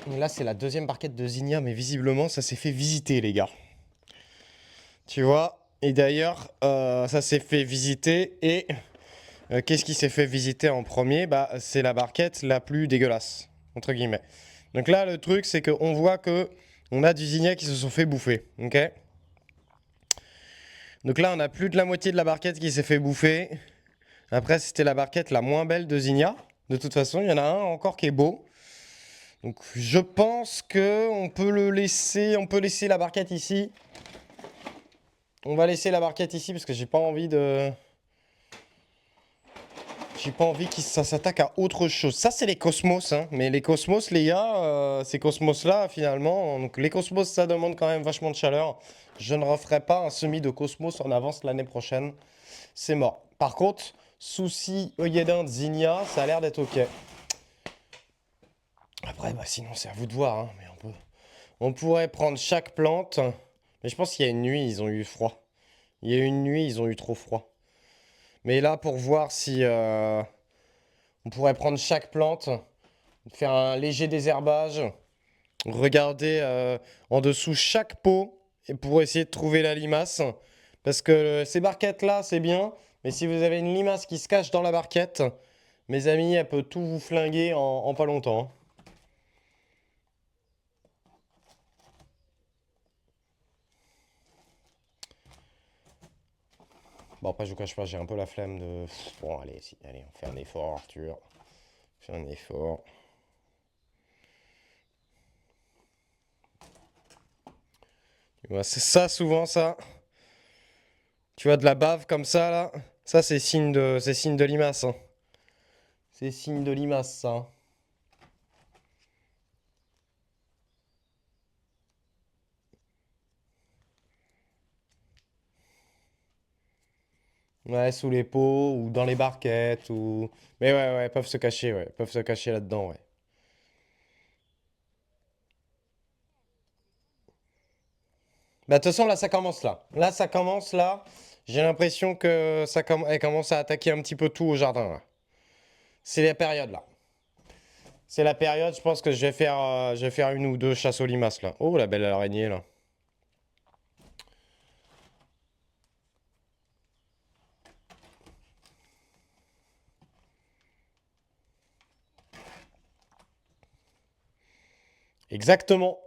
Là, c'est la deuxième barquette de Zinnia, mais visiblement, ça s'est fait visiter, les gars. Tu vois? Et d'ailleurs, ça s'est fait visiter. Et qu'est-ce qui s'est fait visiter en premier? Bah, c'est la barquette la plus dégueulasse, entre guillemets. Donc là, le truc, c'est qu'on voit que on a du Zinnia qui se sont fait bouffer. Ok? Donc là, on a plus de la moitié de la barquette qui s'est fait bouffer. Après, c'était la barquette la moins belle de Zinnia. De toute façon, il y en a un encore qui est beau. Donc je pense que on peut laisser la barquette ici. On va laisser la barquette ici parce que j'ai pas envie que ça s'attaque à autre chose. Ça c'est les cosmos, hein. Mais les cosmos, les gars, ces cosmos-là, finalement, donc les cosmos, ça demande quand même vachement de chaleur. Je ne referai pas un semis de cosmos en avance l'année prochaine. C'est mort. Par contre, souci œillet d'Inde, Zinnia, ça a l'air d'être ok. Après, bah sinon c'est à vous de voir, hein. Mais on pourrait prendre chaque plante. Mais je pense qu'il y a une nuit, ils ont eu froid. Il y a une nuit, ils ont eu trop froid. Mais là, pour voir si on pourrait prendre chaque plante, faire un léger désherbage, regarder en dessous chaque pot et pour essayer de trouver la limace. Parce que ces barquettes-là, c'est bien. Mais si vous avez une limace qui se cache dans la barquette, mes amis, elle peut tout vous flinguer en pas longtemps, hein. Bon, après, je vous cache pas, j'ai un peu la flemme de. Bon, allez, si, allez, on fait un effort, Arthur. On fait un effort. Tu vois, c'est ça, souvent, ça. Tu vois, de la bave comme ça, là. Ça, c'est signe de limace, hein. C'est signe de limace, ça, hein. Ouais, sous les pots, ou dans les barquettes, ou. Mais ouais, ouais, peuvent se cacher, ouais. Peuvent se cacher là-dedans, ouais. Bah, de toute façon, là, ça commence là. Là, ça commence là. J'ai l'impression que elle commence à attaquer un petit peu tout au jardin, là. C'est la période, là. C'est la période, je pense que je vais faire une ou deux chasses aux limaces, là. Oh, la belle araignée, là. Exactement.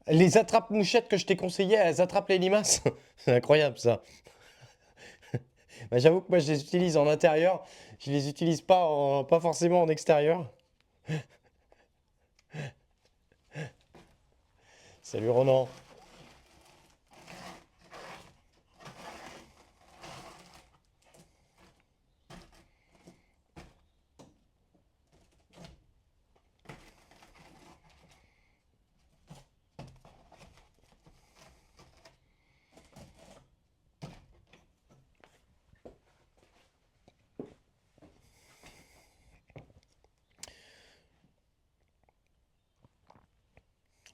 Les attrape-mouchettes que je t'ai conseillées, elles attrapent les limaces. C'est incroyable, ça. Bah, j'avoue que moi, je les utilise en intérieur. Je les utilise pas forcément en extérieur. Salut Ronan.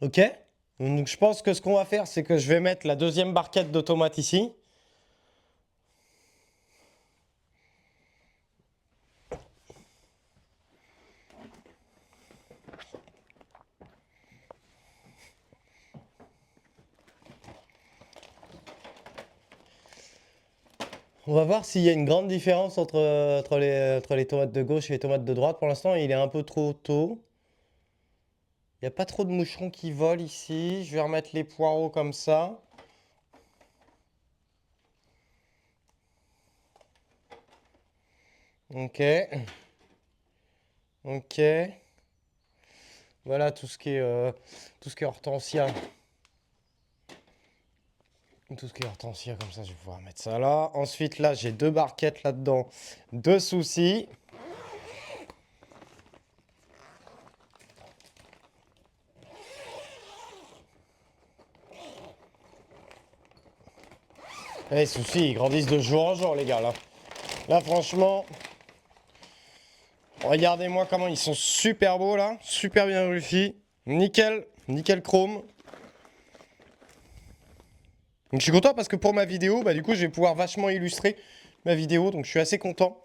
Ok. Donc je pense que ce qu'on va faire, c'est que je vais mettre la deuxième barquette de tomates ici. On va voir s'il y a une grande différence entre les tomates de gauche et les tomates de droite. Pour l'instant, il est un peu trop tôt. Il n'y a pas trop de moucherons qui volent ici. Je vais remettre les poireaux comme ça. Ok. Ok. Voilà tout ce qui est hortensia. Tout ce qui est hortensia, comme ça, je vais pouvoir mettre ça là. Ensuite, là, j'ai deux barquettes là-dedans. Deux soucis. Les soucis, ils grandissent de jour en jour, les gars, là. Là, franchement, regardez-moi comment ils sont super beaux, là. Super bien réussis. Nickel, nickel chrome. Donc, je suis content parce que pour ma vidéo, bah, du coup, je vais pouvoir vachement illustrer ma vidéo. Donc, je suis assez content.